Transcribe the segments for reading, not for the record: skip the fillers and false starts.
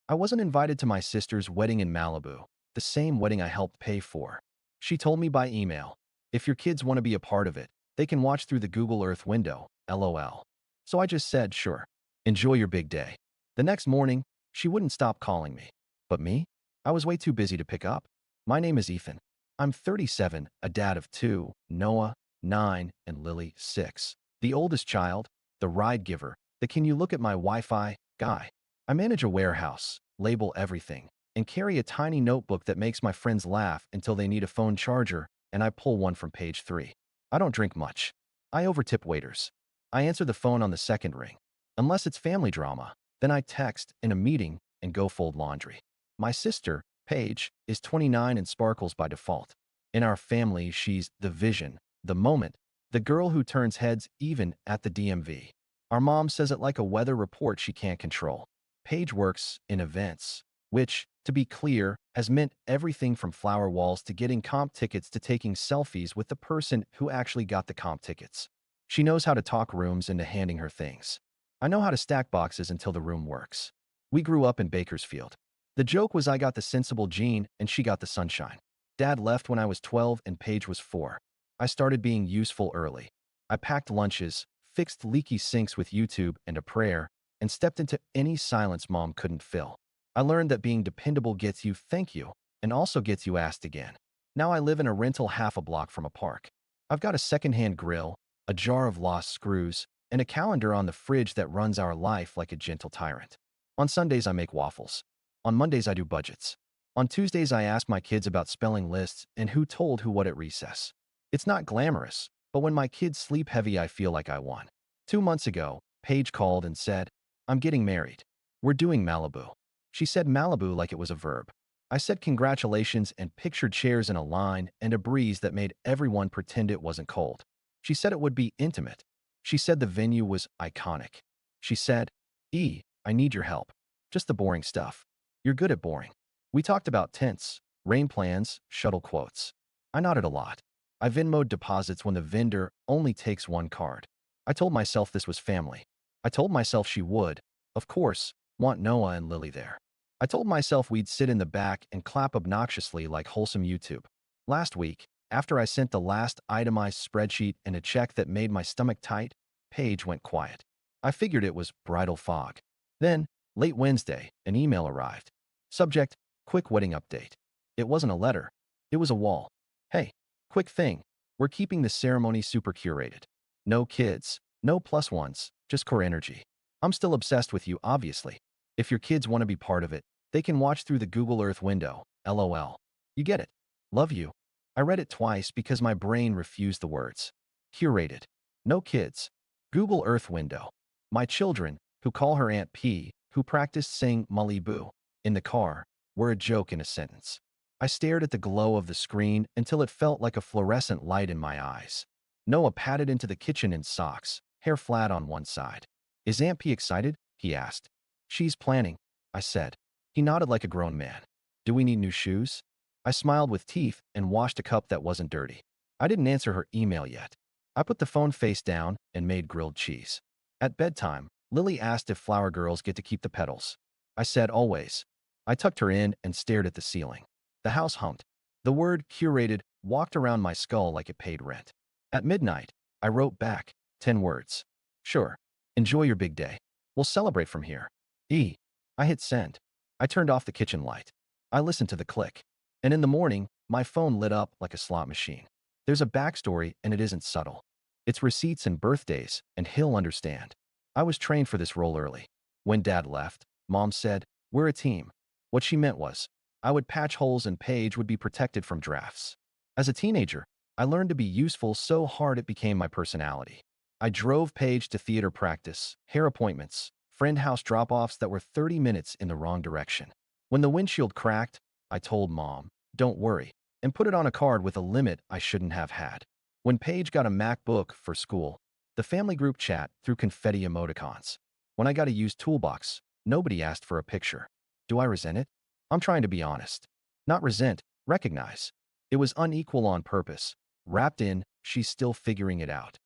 I wasn't invited to my sister's wedding in Malibu, the same wedding I helped pay for. She told me by email, if your kids want to be a part of it, they can watch through the Google Earth window, LOL. So I just said, sure. Enjoy your big day. The next morning, she wouldn't stop calling me. But me? I was way too busy to pick up. My name is Ethan. I'm 37, a dad of two, Noah, 9, and Lily, 6. The oldest child, the ride giver, the can you look at my Wi-Fi guy. I manage a warehouse, label everything, and carry a tiny notebook that makes my friends laugh until they need a phone charger, and I pull one from page 3. I don't drink much. I overtip waiters. I answer the phone on the second ring. Unless it's family drama, then I text in a meeting and go fold laundry. My sister, Paige, is 29 and sparkles by default. In our family, she's the vision, the moment, the girl who turns heads even at the DMV. Our mom says it like a weather report she can't control. Paige works in events, which, to be clear, has meant everything from flower walls to getting comp tickets to taking selfies with the person who actually got the comp tickets. She knows how to talk rooms into handing her things. I know how to stack boxes until the room works. We grew up in Bakersfield. The joke was I got the sensible gene and she got the sunshine. Dad left when I was 12 and Paige was 4. I started being useful early. I packed lunches, fixed leaky sinks with YouTube and a prayer, and stepped into any silence mom couldn't fill. I learned that being dependable gets you thank you and also gets you asked again. Now I live in a rental half a block from a park. I've got a secondhand grill, a jar of lost screws, and a calendar on the fridge that runs our life like a gentle tyrant. On Sundays I make waffles. On Mondays I do budgets. On Tuesdays I ask my kids about spelling lists and who told who what at recess. It's not glamorous, but when my kids sleep heavy I feel like I won. 2 months ago, Paige called and said, I'm getting married. We're doing Malibu. She said Malibu like it was a verb. I said congratulations and pictured chairs in a line and a breeze that made everyone pretend it wasn't cold. She said it would be intimate. She said the venue was iconic. She said, I need your help. Just the boring stuff. You're good at boring. We talked about tents, rain plans, shuttle quotes. I nodded a lot. I Venmo'd deposits when the vendor only takes one card. I told myself this was family. I told myself she would, of course, want Noah and Lily there. I told myself we'd sit in the back and clap obnoxiously like wholesome YouTube. Last week, after I sent the last itemized spreadsheet and a check that made my stomach tight, Paige went quiet. I figured it was bridal fog. Then, late Wednesday, an email arrived. Subject, quick wedding update. It wasn't a letter. It was a wall. Hey, quick thing. We're keeping the ceremony super curated. No kids, no plus ones, just core energy. I'm still obsessed with you, obviously. If your kids want to be part of it, they can watch through the Google Earth window, LOL. You get it. Love you. I read it twice because my brain refused the words. Curated. No kids. Google Earth window. My children, who call her Aunt P, who practiced saying Malibu in the car, were a joke in a sentence. I stared at the glow of the screen until it felt like a fluorescent light in my eyes. Noah padded into the kitchen in socks, hair flat on one side. Is Aunt P excited? He asked. She's planning, I said. He nodded like a grown man. Do we need new shoes? I smiled with teeth and washed a cup that wasn't dirty. I didn't answer her email yet. I put the phone face down and made grilled cheese. At bedtime, Lily asked if flower girls get to keep the petals. I said always. I tucked her in and stared at the ceiling. The house hummed. The word curated walked around my skull like it paid rent. At midnight, I wrote back 10 words. Sure. Enjoy your big day. We'll celebrate from here. I hit send. I turned off the kitchen light. I listened to the click. And in the morning, my phone lit up like a slot machine. There's a backstory and it isn't subtle. It's receipts and birthdays, and he'll understand. I was trained for this role early. When Dad left, Mom said, we're a team. What she meant was, I would patch holes and Paige would be protected from drafts. As a teenager, I learned to be useful so hard it became my personality. I drove Paige to theater practice, hair appointments, friend house drop-offs that were 30 minutes in the wrong direction. When the windshield cracked, I told Mom, don't worry, and put it on a card with a limit I shouldn't have had. When Paige got a MacBook for school, the family group chat threw confetti emoticons. When I got a used toolbox, nobody asked for a picture. Do I resent it? I'm trying to be honest. Not resent, recognize. It was unequal on purpose. Wrapped in, she's still figuring it out.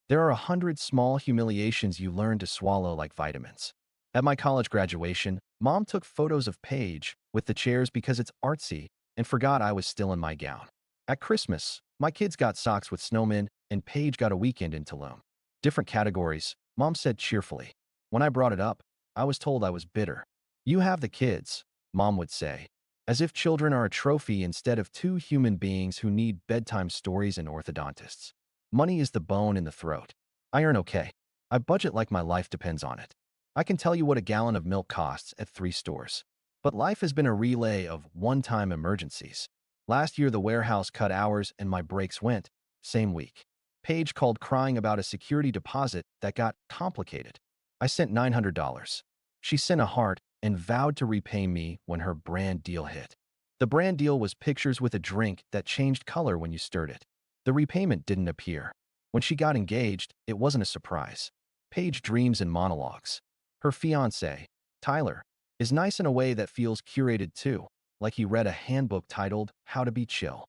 There are 100 small humiliations you learn to swallow like vitamins. At my college graduation, Mom took photos of Paige with the chairs because it's artsy and forgot I was still in my gown. At Christmas, my kids got socks with snowmen and Paige got a weekend in Tulum. Different categories, Mom said cheerfully. When I brought it up, I was told I was bitter. You have the kids, Mom would say, as if children are a trophy instead of two human beings who need bedtime stories and orthodontists. Money is the bone in the throat. I earn okay. I budget like my life depends on it. I can tell you what a gallon of milk costs at 3 stores. But life has been a relay of one-time emergencies. Last year, the warehouse cut hours and my brakes went. Same week. Paige called crying about a security deposit that got complicated. I sent $900. She sent a heart and vowed to repay me when her brand deal hit. The brand deal was pictures with a drink that changed color when you stirred it. The repayment didn't appear. When she got engaged, it wasn't a surprise. Paige dreams in monologues. Her fiancé, Tyler, is nice in a way that feels curated too, like he read a handbook titled How to Be Chill.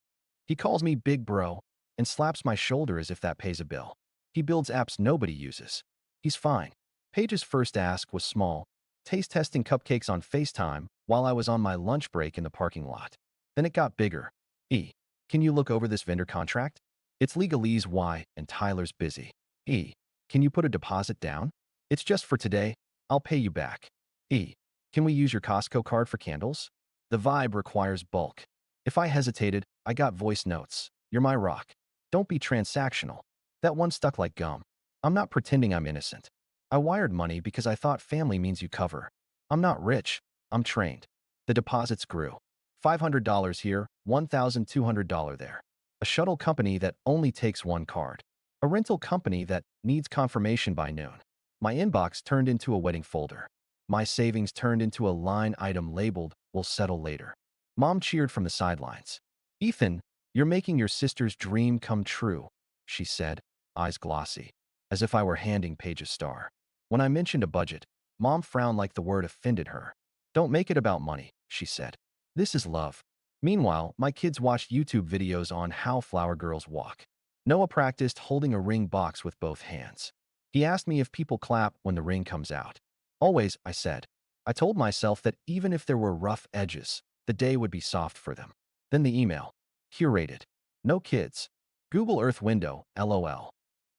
He calls me Big Bro and slaps my shoulder as if that pays a bill. He builds apps nobody uses. He's fine. Paige's first ask was small, taste testing cupcakes on FaceTime while I was on my lunch break in the parking lot. Then it got bigger. Can you look over this vendor contract? It's legalese Y and Tyler's busy. Can you put a deposit down? It's just for today. I'll pay you back. Can we use your Costco card for candles? The vibe requires bulk. If I hesitated, I got voice notes. You're my rock. Don't be transactional. That one stuck like gum. I'm not pretending I'm innocent. I wired money because I thought family means you cover. I'm not rich. I'm trained. The deposits grew. $500 here, $1,200 there. A shuttle company that only takes one card. A rental company that needs confirmation by noon. My inbox turned into a wedding folder. My savings turned into a line item labeled, "We'll settle later." Mom cheered from the sidelines. "Ethan, you're making your sister's dream come true," she said, eyes glossy, as if I were handing Paige a star. When I mentioned a budget, Mom frowned like the word offended her. "Don't make it about money," she said. "This is love." Meanwhile, my kids watched YouTube videos on how flower girls walk. Noah practiced holding a ring box with both hands. He asked me if people clap when the ring comes out. Always, I said. I told myself that even if there were rough edges, the day would be soft for them. Then the email. Curated. No kids. Google Earth window, LOL.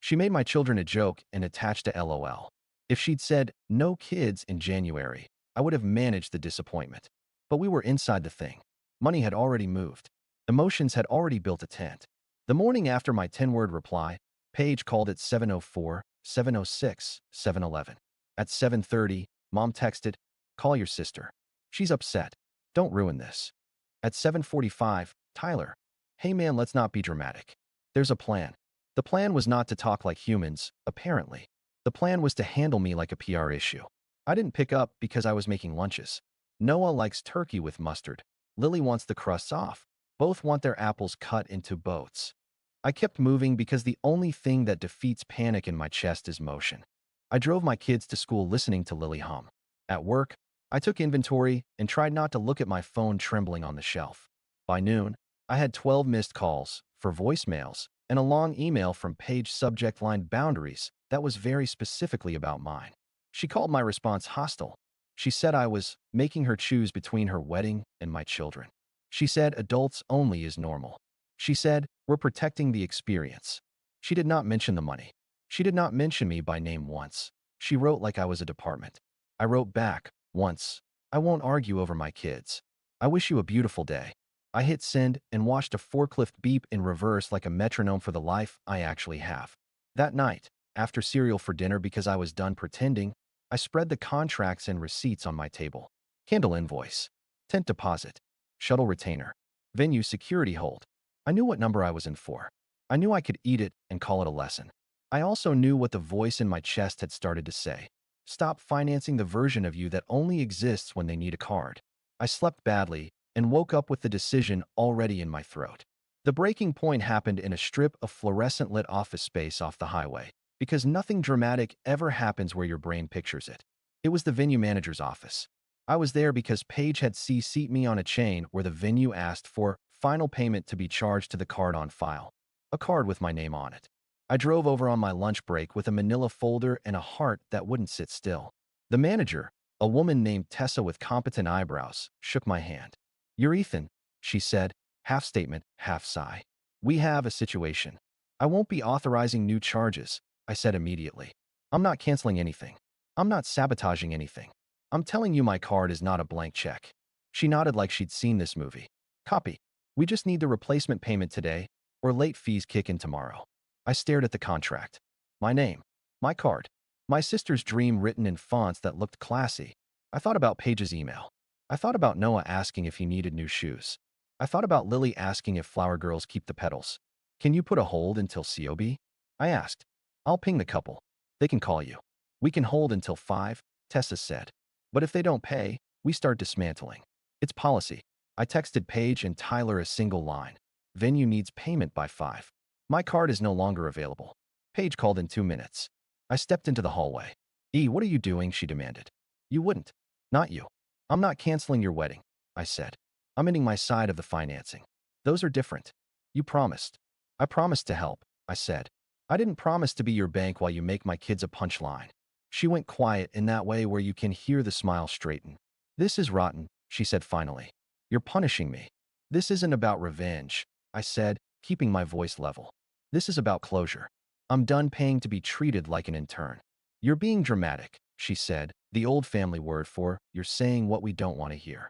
She made my children a joke and attached a LOL. If she'd said, no kids in January, I would have managed the disappointment. But we were inside the thing. Money had already moved. Emotions had already built a tent. The morning after my 10-word reply, Paige called at 7:04, 7:06, 7:11. At 7:30, Mom texted, "Call your sister. She's upset. Don't ruin this." At 7:45, Tyler, "Hey man, let's not be dramatic. There's a plan." The plan was not to talk like humans, apparently. The plan was to handle me like a PR issue. I didn't pick up because I was making lunches. Noah likes turkey with mustard. Lily wants the crusts off. Both want their apples cut into boats. I kept moving because the only thing that defeats panic in my chest is motion. I drove my kids to school listening to Lily hum. At work, I took inventory and tried not to look at my phone trembling on the shelf. By noon, I had 12 missed calls, for voicemails, and a long email from Paige subject line boundaries that was very specifically about mine. She called my response hostile. She said I was making her choose between her wedding and my children. She said adults only is normal. She said we're protecting the experience. She did not mention the money. She did not mention me by name once. She wrote like I was a department. I wrote back, once. I won't argue over my kids. I wish you a beautiful day. I hit send and watched a forklift beep in reverse like a metronome for the life I actually have. That night, after cereal for dinner because I was done pretending, I spread the contracts and receipts on my table. Candle invoice. Tent deposit. Shuttle retainer. Venue security hold. I knew what number I was in for. I knew I could eat it and call it a lesson. I also knew what the voice in my chest had started to say. Stop financing the version of you that only exists when they need a card. I slept badly and woke up with the decision already in my throat. The breaking point happened in a strip of fluorescent-lit office space off the highway, because nothing dramatic ever happens where your brain pictures it. It was the venue manager's office. I was there because Paige had CC'd me on a chain where the venue asked for final payment to be charged to the card on file. A card with my name on it. I drove over on my lunch break with a manila folder and a heart that wouldn't sit still. The manager, A woman named Tessa with competent eyebrows shook my hand. "You're Ethan," she said, half statement, half sigh. "We have a situation. I won't be authorizing new charges," I said immediately. "I'm not canceling anything. I'm not sabotaging anything. I'm telling you my card is not a blank check." She nodded like she'd seen this movie. "Copy. We just need the replacement payment today, or late fees kick in tomorrow." I stared at the contract. My name. My card. My sister's dream written in fonts that looked classy. I thought about Paige's email. I thought about Noah asking if he needed new shoes. I thought about Lily asking if flower girls keep the petals. "Can you put a hold until COB?" I asked. "I'll ping the couple. They can call you." "We can hold until 5, Tessa said. "But if they don't pay, we start dismantling. It's policy." I texted Paige and Tyler a single line. "Venue needs payment by 5. My card is no longer available." Paige called in 2 minutes. I stepped into the hallway. What are you doing?" she demanded. "You wouldn't." "Not you." "I'm not canceling your wedding," I said. "I'm ending my side of the financing." "Those are different." "You promised." "I promised to help," I said. "I didn't promise to be your bank while you make my kids a punchline." She went quiet in that way where you can hear the smile straighten. "This is rotten," she said finally. "You're punishing me." "This isn't about revenge," I said, keeping my voice level. "This is about closure. I'm done paying to be treated like an intern." "You're being dramatic," she said, the old family word for "you're saying what we don't want to hear."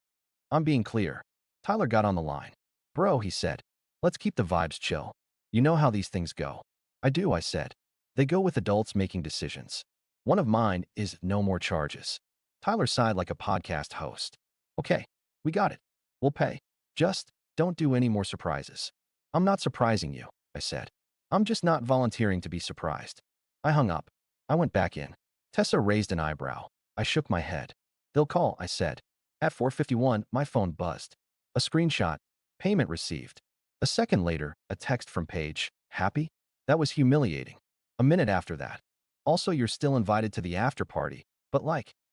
"I'm being clear." Tyler got on the line. "Bro," he said, "let's keep the vibes chill. You know how these things go." "I do," I said. "They go with adults making decisions. One of mine is no more charges." Tyler sighed like a podcast host. "Okay, we got it. We'll pay. Just don't do any more surprises." "I'm not surprising you," I said. "I'm just not volunteering to be surprised." I hung up. I went back in. Tessa raised an eyebrow. I shook my head. "They'll call," I said. At 4:51, my phone buzzed. A screenshot. Payment received. A second later, a text from Paige. "Happy?" That was humiliating. A minute after that. "Also, you're still invited to the after party, but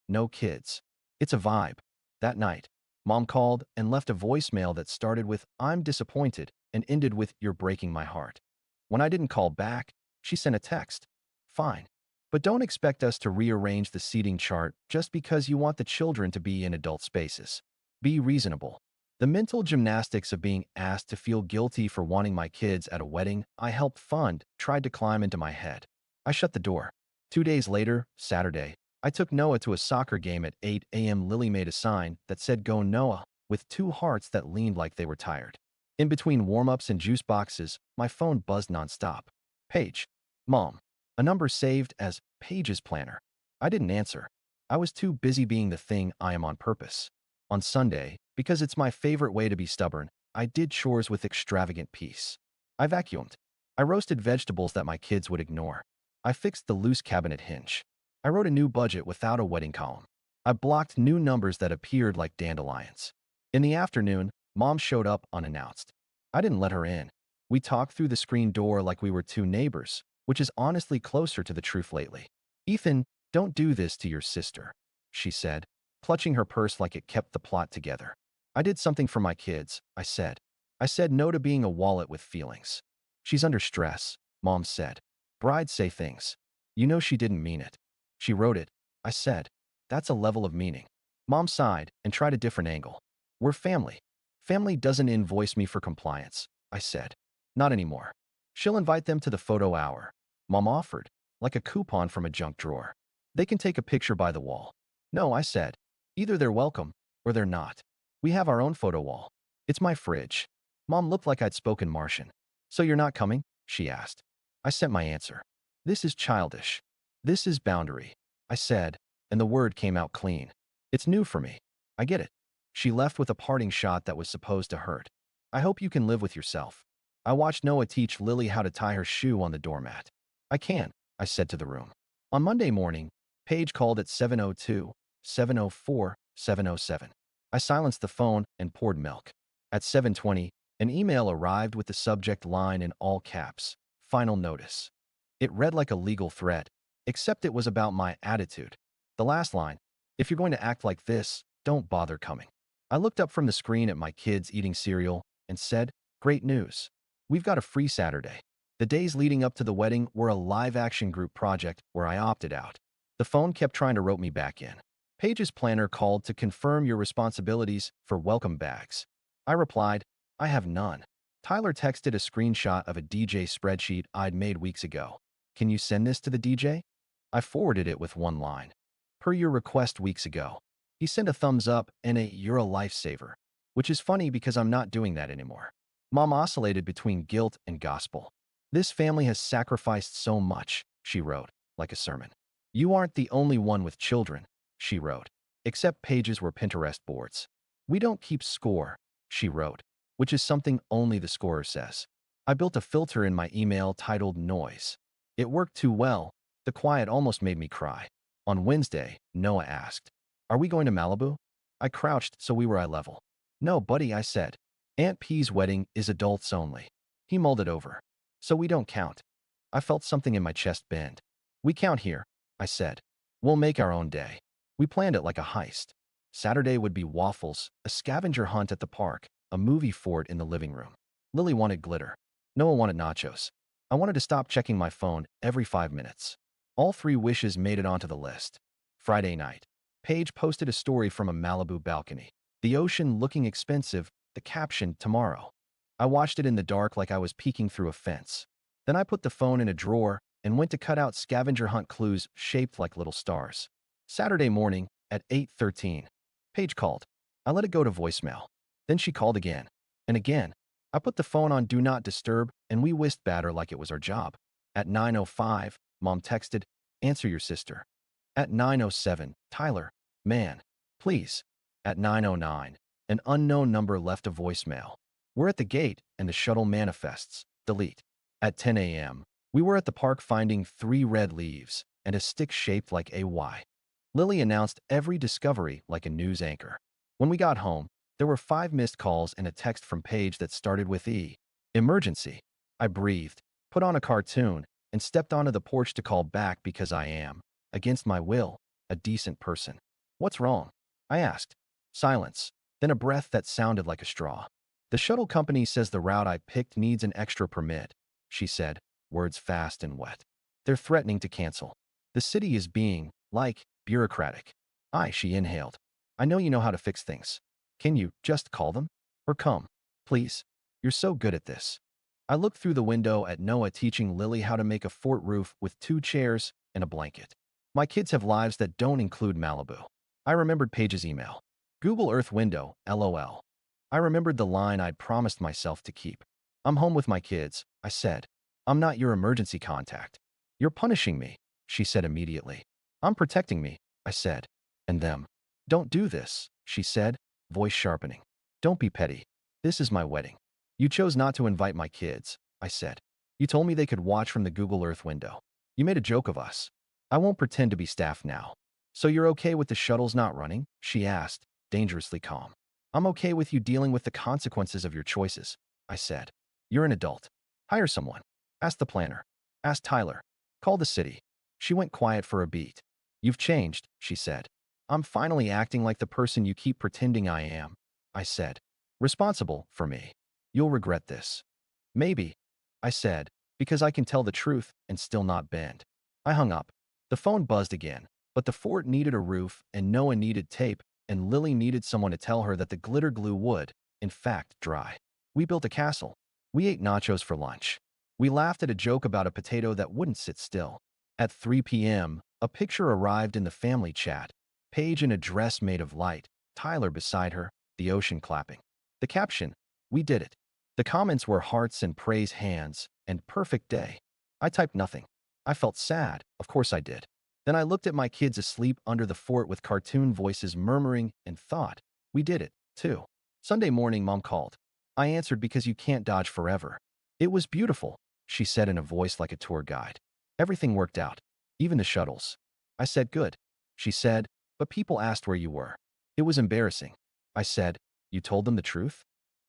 no kids." It's a vibe. That night, Mom called and left a voicemail that started with "I'm disappointed" and ended with "You're breaking my heart." When I didn't call back, she sent a text. "Fine. But don't expect us to rearrange the seating chart just because you want the children to be in adult spaces. Be reasonable." The mental gymnastics of being asked to feel guilty for wanting my kids at a wedding I helped fund tried to climb into my head. I shut the door. 2 days later, Saturday, I took Noah to a soccer game at 8 a.m. Lily made a sign that said "Go Noah" with 2 hearts that leaned like they were tired. In between warm-ups and juice boxes, my phone buzzed nonstop. "Paige." "Mom." A number saved as Paige's planner. I didn't answer. I was too busy being the thing I am on purpose. On Sunday, because it's my favorite way to be stubborn, I did chores with extravagant peace. I vacuumed. I roasted vegetables that my kids would ignore. I fixed the loose cabinet hinge. I wrote a new budget without a wedding column. I blocked new numbers that appeared like dandelions. In the afternoon, Mom showed up unannounced. I didn't let her in. We talked through the screen door like we were 2 neighbors, which is honestly closer to the truth lately. "Ethan, don't do this to your sister," she said, clutching her purse like it kept the plot together. "I did something for my kids," I said. "I said no to being a wallet with feelings." "She's under stress," Mom said. "Brides say things. You know she didn't mean it." "She wrote it," I said. "That's a level of meaning." Mom sighed and tried a different angle. "We're family. Family doesn't invoice me for compliance," I said. "Not anymore." "She'll invite them to the photo hour," Mom offered, like a coupon from a junk drawer. "They can take a picture by the wall." "No," I said. "Either they're welcome, or they're not. We have our own photo wall. It's my fridge." Mom looked like I'd spoken Martian. "So you're not coming?" she asked. I sent my answer. "This is childish. This is boundary," I said, and the word came out clean. "It's new for me. I get it." She left with a parting shot that was supposed to hurt. "I hope you can live with yourself." I watched Noah teach Lily how to tie her shoe on the doormat. "I can," I said to the room. On Monday morning, Paige called at 7:02, 7:04, 7:07. I silenced the phone and poured milk. At 7:20, an email arrived with the subject line in all caps, "Final notice." It read like a legal threat, except it was about my attitude. The last line, "If you're going to act like this, don't bother coming." I looked up from the screen at my kids eating cereal and said, "Great news. We've got a free Saturday." The days leading up to the wedding were a live-action group project where I opted out. The phone kept trying to rope me back in. Paige's planner called to confirm your responsibilities for welcome bags. I replied, I have none. Tyler texted a screenshot of a DJ spreadsheet I'd made weeks ago. Can you send this to the DJ? I forwarded it with one line. Per your request weeks ago. He sent a thumbs up and a "you're a lifesaver," which is funny because I'm not doing that anymore. Mom oscillated between guilt and gospel. This family has sacrificed so much, she wrote, like a sermon. You aren't the only one with children, she wrote, except pages were Pinterest boards. We don't keep score, she wrote, which is something only the scorer says. I built a filter in my email titled Noise. It worked too well. The quiet almost made me cry. On Wednesday, Noah asked, Are we going to Malibu? I crouched so we were eye level. No, buddy, I said. Aunt P's wedding is adults only. He mulled it over. So we don't count. I felt something in my chest bend. We count here, I said. We'll make our own day. We planned it like a heist. Saturday would be waffles, a scavenger hunt at the park, a movie fort in the living room. Lily wanted glitter. Noah wanted nachos. I wanted to stop checking my phone every 5 minutes. All 3 wishes made it onto the list. Friday night. Paige posted a story from a Malibu balcony. The ocean looking expensive, the caption, tomorrow. I watched it in the dark like I was peeking through a fence. Then I put the phone in a drawer and went to cut out scavenger hunt clues shaped like little stars. Saturday morning at 8:13. Paige called. I let it go to voicemail. Then she called again. And again. I put the phone on Do Not Disturb and we whisked batter like it was our job. At 9:05, Mom texted, Answer your sister. At 9:07, Tyler, man, please. At 9:09, an unknown number left a voicemail. We're at the gate and the shuttle manifests. Delete. At 10 a.m., we were at the park finding 3 red leaves and a stick shaped like a Y. Lily announced every discovery like a news anchor. When we got home, there were 5 missed calls and a text from Paige that started with E. Emergency. I breathed, put on a cartoon, and stepped onto the porch to call back because I am, against my will, a decent person. What's wrong? I asked. Silence, then a breath that sounded like a straw. The shuttle company says the route I picked needs an extra permit, she said, words fast and wet. They're threatening to cancel. The city is being, like, bureaucratic. She inhaled. I know you know how to fix things. Can you just call them? Or come? Please. You're so good at this. I looked through the window at Noah teaching Lily how to make a fort roof with 2 chairs and a blanket. My kids have lives that don't include Malibu. I remembered Paige's email. Google Earth window, LOL. I remembered the line I'd promised myself to keep. I'm home with my kids, I said. I'm not your emergency contact. You're punishing me, she said immediately. I'm protecting me, I said. And them. Don't do this, she said, voice sharpening. Don't be petty. This is my wedding. You chose not to invite my kids, I said. You told me they could watch from the Google Earth window. You made a joke of us. I won't pretend to be staff now. So you're okay with the shuttles not running? She asked, dangerously calm. I'm okay with you dealing with the consequences of your choices, I said. You're an adult. Hire someone. Ask the planner. Ask Tyler. Call the city. She went quiet for a beat. You've changed, she said. I'm finally acting like the person you keep pretending I am, I said. Responsible for me. You'll regret this. Maybe, I said, because I can tell the truth and still not bend. I hung up. The phone buzzed again, but the fort needed a roof and Noah needed tape and Lily needed someone to tell her that the glitter glue would, in fact, dry. We built a castle. We ate nachos for lunch. We laughed at a joke about a potato that wouldn't sit still. At 3 p.m., a picture arrived in the family chat. Paige in a dress made of light, Tyler beside her, the ocean clapping. The caption, we did it. The comments were hearts and praise hands, and perfect day. I typed nothing. I felt sad, of course I did. Then I looked at my kids asleep under the fort with cartoon voices murmuring and thought, we did it, too. Sunday morning, Mom called. I answered because you can't dodge forever. It was beautiful, she said in a voice like a tour guide. Everything worked out, even the shuttles. I said good. She said, but people asked where you were. It was embarrassing. I said, you told them the truth?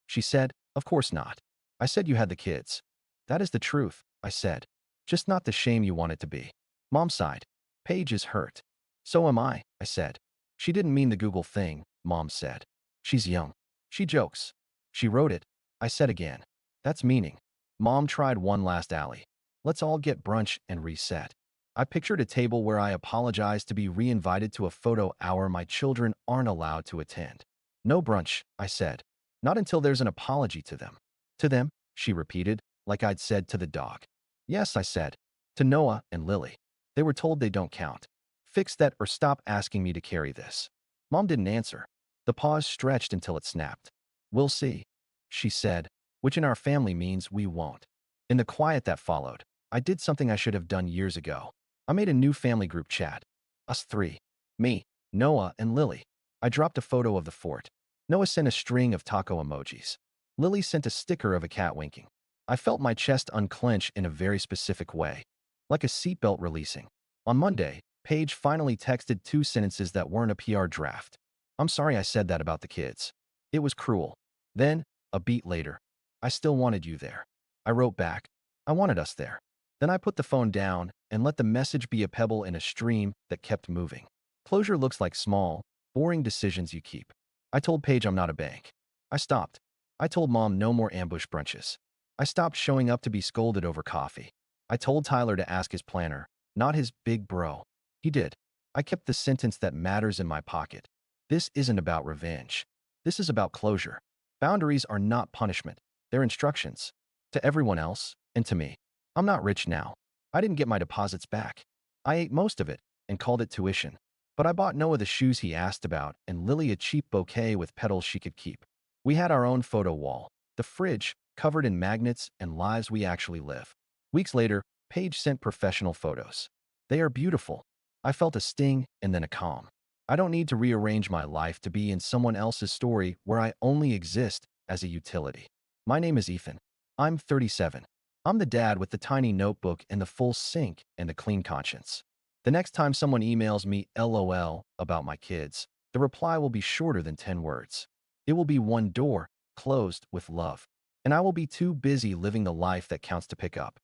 She said, of course not. I said you had the kids. That is the truth, I said. Just not the shame you want it to be. Mom sighed. Paige is hurt. So am I said. She didn't mean the Google thing, Mom said. She's young. She jokes. She wrote it, I said again. That's meaning. Mom tried one last alley. Let's all get brunch and reset. I pictured a table where I apologized to be re-invited to a photo hour my children aren't allowed to attend. No brunch, I said. Not until there's an apology to them. To them, she repeated, like I'd said to the dog. Yes, I said. To Noah and Lily. They were told they don't count. Fix that or stop asking me to carry this. Mom didn't answer. The pause stretched until it snapped. We'll see, she said, which in our family means we won't. In the quiet that followed, I did something I should have done years ago. I made a new family group chat. Us three. Me, Noah, and Lily. I dropped a photo of the fort. Noah sent a string of taco emojis. Lily sent a sticker of a cat winking. I felt my chest unclench in a very specific way, like a seatbelt releasing. On Monday, Paige finally texted 2 sentences that weren't a PR draft. I'm sorry I said that about the kids. It was cruel. Then, a beat later, I still wanted you there. I wrote back, I wanted us there. Then I put the phone down and let the message be a pebble in a stream that kept moving. Closure looks like small, boring decisions you keep. I told Paige I'm not a bank. I stopped. I told Mom no more ambush brunches. I stopped showing up to be scolded over coffee. I told Tyler to ask his planner, not his big bro. He did. I kept the sentence that matters in my pocket. This isn't about revenge. This is about closure. Boundaries are not punishment. They're instructions. To everyone else, and to me. I'm not rich now. I didn't get my deposits back. I ate most of it and called it tuition. But I bought Noah the shoes he asked about and Lily a cheap bouquet with petals she could keep. We had our own photo wall, the fridge, covered in magnets and lives we actually live. Weeks later, Paige sent professional photos. They are beautiful. I felt a sting and then a calm. I don't need to rearrange my life to be in someone else's story where I only exist as a utility. My name is Ethan. I'm 37. I'm the dad with the tiny notebook and the full sink and the clean conscience. The next time someone emails me LOL about my kids, the reply will be shorter than 10 words. It will be one door, closed with love. And I will be too busy living the life that counts to pick up.